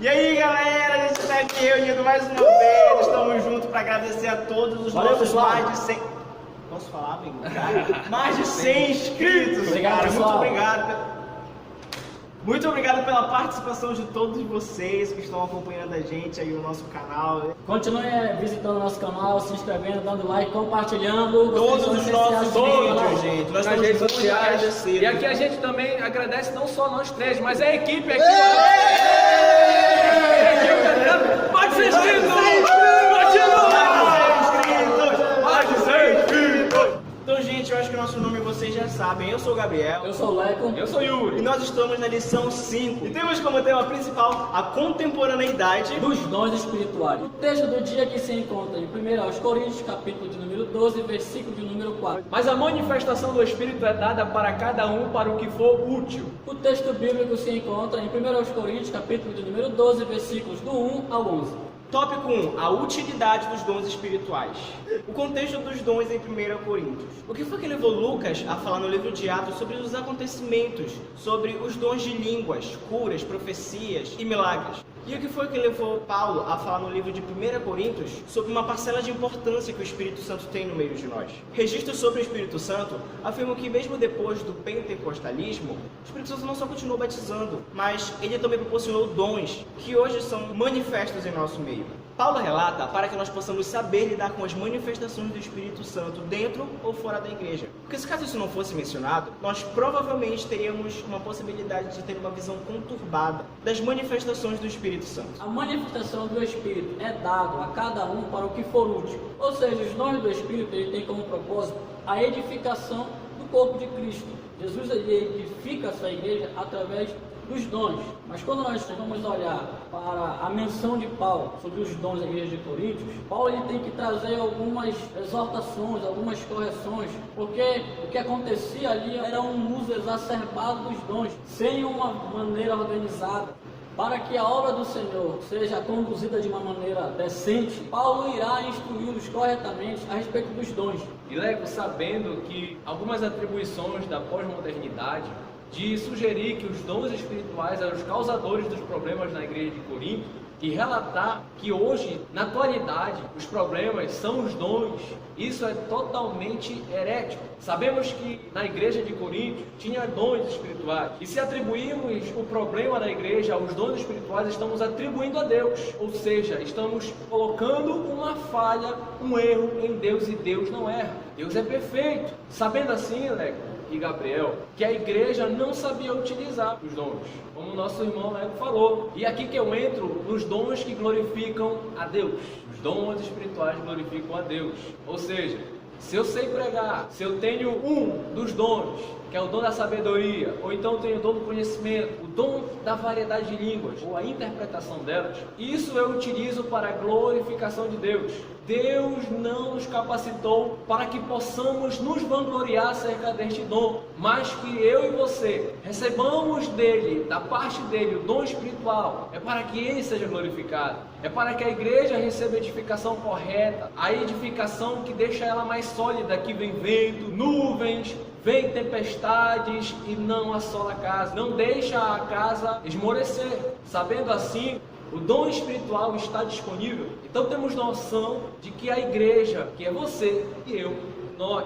E aí, galera, a gente está aqui reunido mais uma vez. Estamos juntos para agradecer a todos os nossos mais de 100... Posso falar, amigo? Mais de 100 inscritos, obrigado, cara. pessoal. Muito obrigado. Muito obrigado pela participação de todos vocês que estão acompanhando a gente aí no nosso canal. Continue visitando o nosso canal, se inscrevendo, dando like, compartilhando. Todos os nossos vídeos, gente. Nós nas estamos redes muito sociais. agradecidos. E aqui a gente também agradece não só nós três, mas a equipe aqui. Pode ser inscrito! Então, gente, eu acho que o nosso nome vocês já sabem. Eu sou o Gabriel. Eu sou o Leco. Eu sou o E Yuri. nós estamos na lição 5. E temos como tema principal a contemporaneidade Dos dons espirituais. O texto do dia que se encontra em 1 Coríntios, capítulo de número 12, versículo de número 4. Mas a manifestação do Espírito é dada para cada um para o que for útil. O texto bíblico se encontra em 1 Coríntios, capítulo de número 12, versículos do 1 ao 11. Tópico 1. A utilidade dos dons espirituais. O contexto dos dons em 1 Coríntios. O que foi que levou Lucas a falar no livro de Atos sobre os acontecimentos, sobre os dons de línguas, curas, profecias e milagres? E o que foi que levou Paulo a falar no livro de 1 Coríntios sobre uma parcela de importância que o Espírito Santo tem no meio de nós? Registros sobre o Espírito Santo afirmam que mesmo depois do pentecostalismo, o Espírito Santo não só continuou batizando, mas ele também proporcionou dons que hoje são manifestos em nosso meio. Paulo relata para que nós possamos saber lidar com as manifestações do Espírito Santo dentro ou fora da igreja. Porque se caso isso não fosse mencionado, nós provavelmente teríamos uma possibilidade de ter uma visão conturbada das manifestações do Espírito Santo. A manifestação do Espírito é dado a cada um para o que for útil. Ou seja, os dons do Espírito ele tem como propósito a edificação do corpo de Cristo. Jesus ele edifica a sua igreja através dos dons. Mas quando nós vamos olhar para a menção de Paulo sobre os dons da igreja de Coríntios, Paulo ele tem que trazer algumas exortações, algumas correções, porque o que acontecia ali era um uso exacerbado dos dons, sem uma maneira organizada. Para que a obra do Senhor seja conduzida de uma maneira decente, Paulo irá instruí-los corretamente a respeito dos dons. E Leco, sabendo que algumas atribuições da pós-modernidade de sugerir que os dons espirituais eram os causadores dos problemas na igreja de Corinto e relatar que hoje, na atualidade, os problemas são os dons, isso é totalmente herético. Sabemos que na igreja de Corinto tinha dons espirituais e se atribuímos o problema da igreja aos dons espirituais, estamos atribuindo a Deus, ou seja, estamos colocando uma falha, um erro em Deus e Deus não erra. Deus é perfeito. Sabendo assim, Leco e Gabriel, que a igreja não sabia utilizar os dons, como o nosso irmão Leco falou. E aqui que eu entro nos dons que glorificam a Deus. Os dons espirituais glorificam a Deus. Ou seja, se eu sei pregar, se eu tenho um dos dons, que é o dom da sabedoria, ou então tenho o dom do conhecimento, o dom da variedade de línguas, ou a interpretação delas, isso eu utilizo para a glorificação de Deus. Deus não nos capacitou para que possamos nos vangloriar acerca deste dom, mas que eu e você recebamos dele, da parte dele, o dom espiritual, é para que ele seja glorificado, é para que a igreja receba a edificação correta, a edificação que deixa ela mais sólida, que vem vento, nuvens, vem tempestades e não assola a casa, não deixa a casa esmorecer. Sabendo assim, o dom espiritual está disponível. Então temos noção de que a igreja, que é você e eu, nós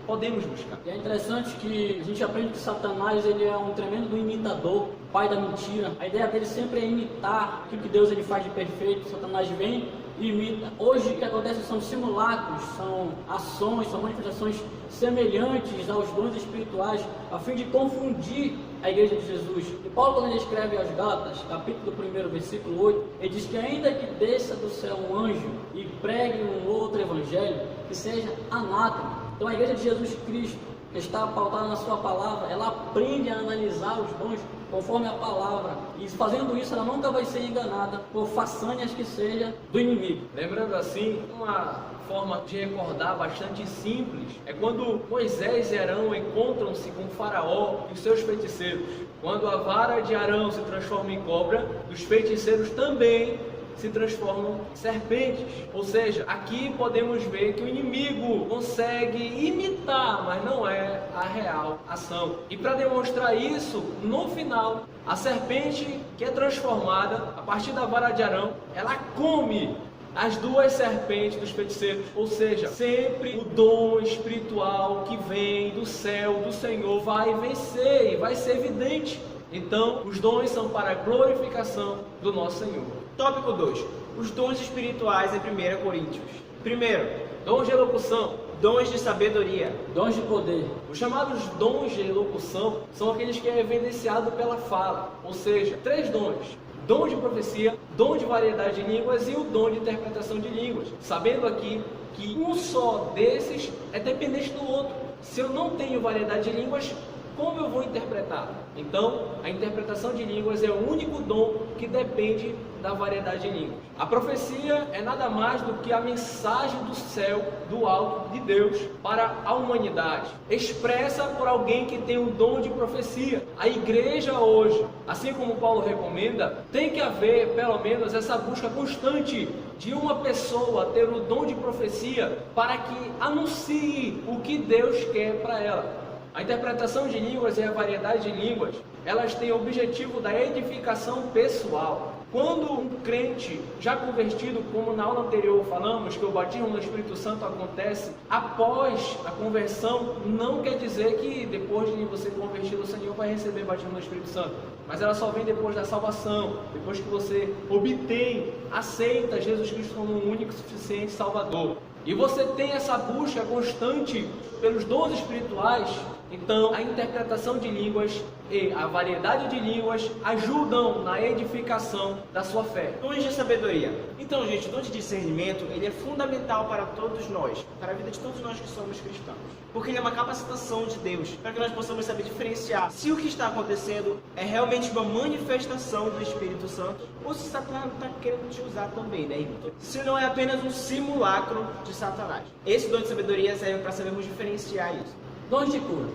podemos buscar. E é interessante que a gente aprende que Satanás ele é um tremendo imitador, pai da mentira. A ideia dele sempre é imitar aquilo que Deus ele faz de perfeito. Satanás vem e imita. Hoje o que acontece são simulacros, são ações, são manifestações semelhantes aos dons espirituais, a fim de confundir a igreja de Jesus. E Paulo, quando ele escreve aos Gálatas, capítulo 1, versículo 8, ele diz que ainda que desça do céu um anjo e pregue um outro evangelho, que seja anátema. Então a igreja de Jesus Cristo, que está pautada na sua palavra, ela aprende a analisar os dons conforme a palavra, e fazendo isso ela nunca vai ser enganada por façanhas que seja do inimigo. Lembrando assim, uma forma de recordar bastante simples é quando Moisés e Arão encontram-se com Faraó e os seus feiticeiros. Quando a vara de Arão se transforma em cobra, os feiticeiros também se transformam em serpentes. Ou seja, aqui podemos ver que o inimigo consegue imitar, mas não é a real ação. E para demonstrar isso, no final, a serpente que é transformada a partir da vara de Arão, ela come as duas serpentes dos feiticeiros. Ou seja, sempre o dom espiritual que vem do céu, do Senhor, vai vencer e vai ser evidente. Então, os dons são para a glorificação do nosso Senhor. Tópico 2. Os dons espirituais em 1 Coríntios. Primeiro, Dons de elocução. dons de sabedoria. Dons de poder. Os chamados dons de elocução são aqueles que é evidenciado pela fala. Ou seja, 3 dons. Dom de profecia, dom de variedade de línguas e o dom de interpretação de línguas. Sabendo aqui que um só desses é dependente do outro. Se eu não tenho variedade de línguas, como eu vou interpretar? Então, a interpretação de línguas é o único dom que depende da variedade de línguas. A profecia é nada mais do que a mensagem do céu, do alto, de Deus, para a humanidade, expressa por alguém que tem o dom de profecia. A igreja hoje, assim como Paulo recomenda, tem que haver, pelo menos, essa busca constante de uma pessoa ter o dom de profecia para que anuncie o que Deus quer para ela. A interpretação de línguas e a variedade de línguas, elas têm o objetivo da edificação pessoal. Quando um crente já convertido, como na aula anterior falamos, que o batismo no Espírito Santo acontece após a conversão, não quer dizer que depois de você convertido o Senhor vai receber batismo no Espírito Santo. Mas ela só vem depois da salvação, depois que você obtém, aceita Jesus Cristo como um único e suficiente Salvador. E você tem essa busca constante pelos dons espirituais, então a interpretação de línguas e a variedade de línguas ajudam na edificação da sua fé. Dons de sabedoria. Então, gente, o dom de discernimento, ele é fundamental para todos nós, para a vida de todos nós que somos cristãos. Porque ele é uma capacitação de Deus, para que nós possamos saber diferenciar se o que está acontecendo é realmente uma manifestação do Espírito Santo, ou se Satanás está querendo te usar também, né, irmão? Se não é apenas um simulacro de Satanás. Esse dom de sabedoria serve para sabermos diferenciar isso. Dons de cura.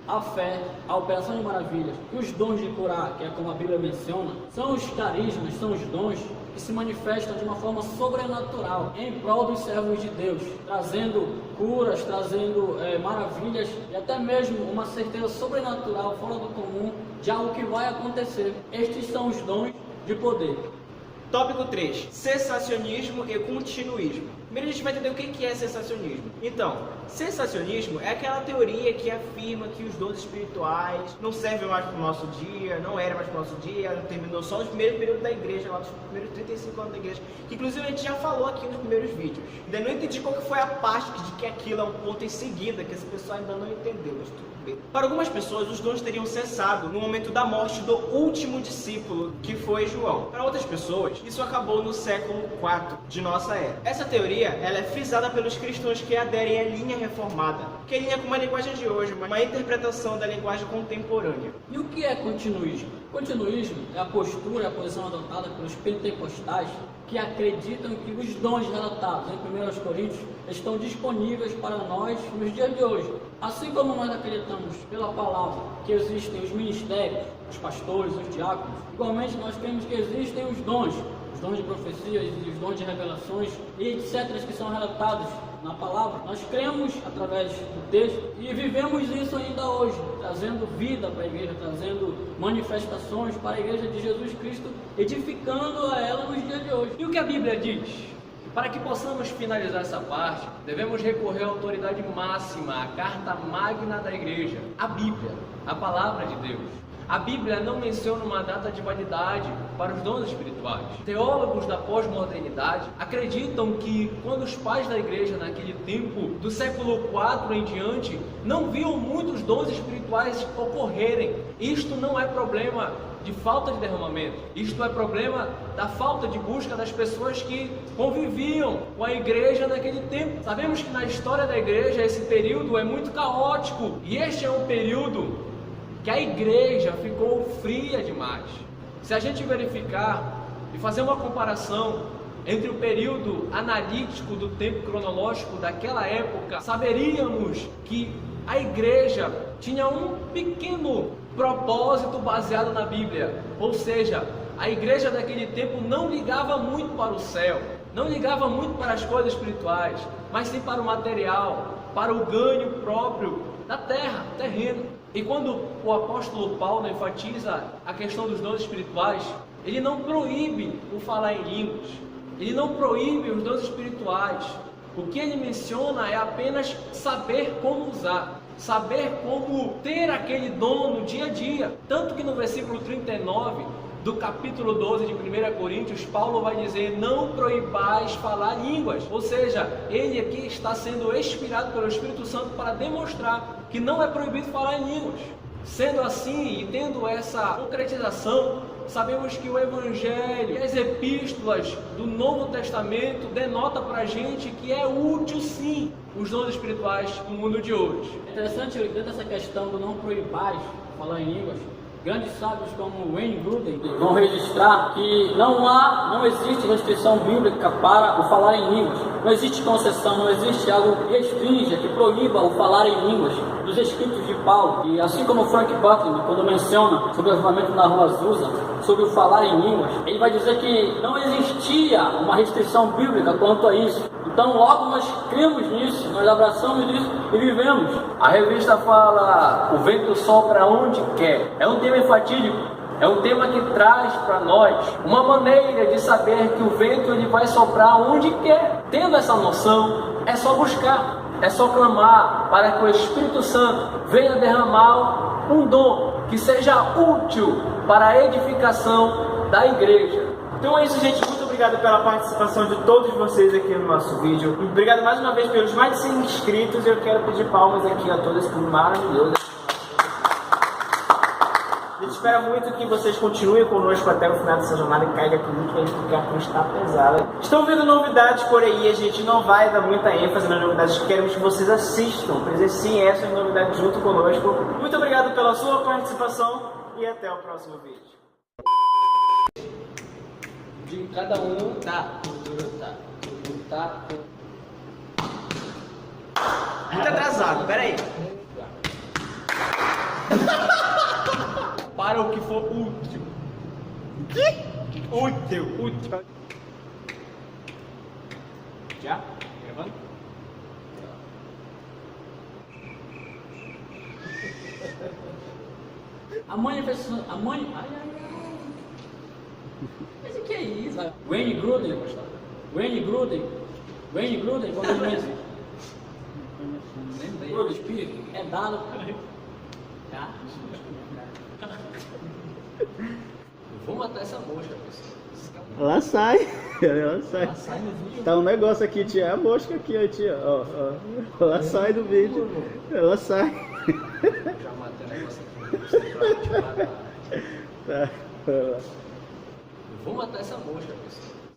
A fé, a operação de maravilhas e os dons de curar, que é como a Bíblia menciona, são os carismas, são os dons que se manifestam de uma forma sobrenatural em prol dos servos de Deus, trazendo curas, trazendo maravilhas e até mesmo uma certeza sobrenatural fora do comum de algo que vai acontecer. Estes são os dons de poder. Tópico 3. Cessacionismo e continuismo. Primeiro a gente vai entender o que é cessacionismo. Então, cessacionismo é aquela teoria que afirma que os dons espirituais não servem mais para o nosso dia, não era mais para o nosso dia, terminou só no primeiro período da igreja, lá nos primeiros 35 anos da igreja, que inclusive a gente já falou aqui nos primeiros vídeos. Ainda não entendi qual que foi a parte de que aquilo é um ponto em seguida, que esse pessoal ainda não entendeu, mas tudo bem. Para algumas pessoas, os dons teriam cessado no momento da morte do último discípulo, que foi João. Para outras pessoas, isso acabou no século IV de nossa era. Essa teoria ela é frisada pelos cristãos que aderem à linha reformada, que é linha com uma linguagem de hoje, uma interpretação da linguagem contemporânea. E o que é continuismo? Continuismo é a postura, a posição adotada pelos pentecostais que acreditam que os dons relatados em 1 Coríntios estão disponíveis para nós nos dias de hoje. Assim como nós acreditamos pela palavra que existem os ministérios, os pastores, os diáconos, igualmente nós cremos que existem os dons de profecias e os dons de revelações e etc. que são relatados na palavra. Nós cremos através do texto e vivemos isso ainda hoje, trazendo vida para a igreja, trazendo manifestações para a igreja de Jesus Cristo, edificando a ela nos dias de hoje. E o que a Bíblia diz? Para que possamos finalizar essa parte, devemos recorrer à autoridade máxima, à carta magna da igreja, a Bíblia, a palavra de Deus. A Bíblia não menciona uma data de validade para os dons espirituais. Teólogos da pós-modernidade acreditam que quando os pais da igreja naquele tempo, do século IV em diante, não viam muitos dons espirituais ocorrerem. Isto não é problema de falta de derramamento. Isto é problema da falta de busca das pessoas que conviviam com a igreja naquele tempo. Sabemos que na história da igreja esse período é muito caótico e este é um período que a igreja ficou fria demais. Se a gente verificar e fazer uma comparação entre o período analítico do tempo cronológico daquela época, saberíamos que a igreja tinha um pequeno propósito baseado na Bíblia, ou seja, a igreja daquele tempo não ligava muito para o céu, não ligava muito para as coisas espirituais, mas sim para o material, para o ganho próprio da terra, terreno. E quando o apóstolo Paulo enfatiza a questão dos dons espirituais, ele não proíbe o falar em línguas, ele não proíbe os dons espirituais. O que ele menciona é apenas saber como usar, saber como ter aquele dom no dia a dia. Tanto que no versículo 39 do capítulo 12 de 1 Coríntios, Paulo vai dizer: não proibais falar línguas. Ou seja, ele aqui está sendo inspirado pelo Espírito Santo para demonstrar que não é proibido falar em línguas. Sendo assim, e tendo essa concretização, sabemos que o Evangelho e as epístolas do Novo Testamento denotam para a gente que é útil sim os dons espirituais no mundo de hoje. É interessante, dentro dessa questão do não proibais falar em línguas, grandes sábios como Wayne Grudem vão registrar que não existe restrição bíblica para o falar em línguas. Não existe concessão, não existe algo que restrinja, que proíba o falar em línguas dos escritos de Paulo. E assim como Frank Buckland, quando menciona sobre o avivamento na rua Azusa, sobre o falar em línguas, ele vai dizer que não existia uma restrição bíblica quanto a isso. Então logo nós cremos nisso, nós abraçamos isso e vivemos. A revista fala: o vento sopra onde quer. É um tema enfatídico, é um tema que traz para nós uma maneira de saber que o vento ele vai soprar onde quer. Tendo essa noção, é só buscar, é só clamar para que o Espírito Santo venha derramar um dom que seja útil para a edificação da igreja. Então é isso, gente. Muito obrigado pela participação de todos vocês aqui no nosso vídeo. Obrigado mais uma vez pelos mais de 100 inscritos. Eu quero pedir palmas aqui a todos, por maravilhoso. A gente espera muito que vocês continuem conosco até o final dessa jornada e caiga aqui muito, porque a cruz está pesada. Estão vindo novidades por aí, a gente não vai dar muita ênfase nas novidades, queremos que vocês assistam, presenciem essas novidades junto conosco. Muito obrigado pela sua participação e até o próximo vídeo. De cada um Tá. Muito atrasado, peraí. para o que for útil. Que? Útil. Já? Gravando? A manifestação. Ai. Mas o que é isso? Wayne Grudem, quando ele menciona o Espírito, é dado. Tá? Vou matar essa mosca, pessoal. Ela sai. Ela sai. Ela sai no vídeo. Tá um negócio aqui, tia. É a mosca aqui, ó, tia. Ó. Ela sai do vídeo. Ela sai. Já matei o negócio aqui. Tá. Vou matar essa mosca, pessoal.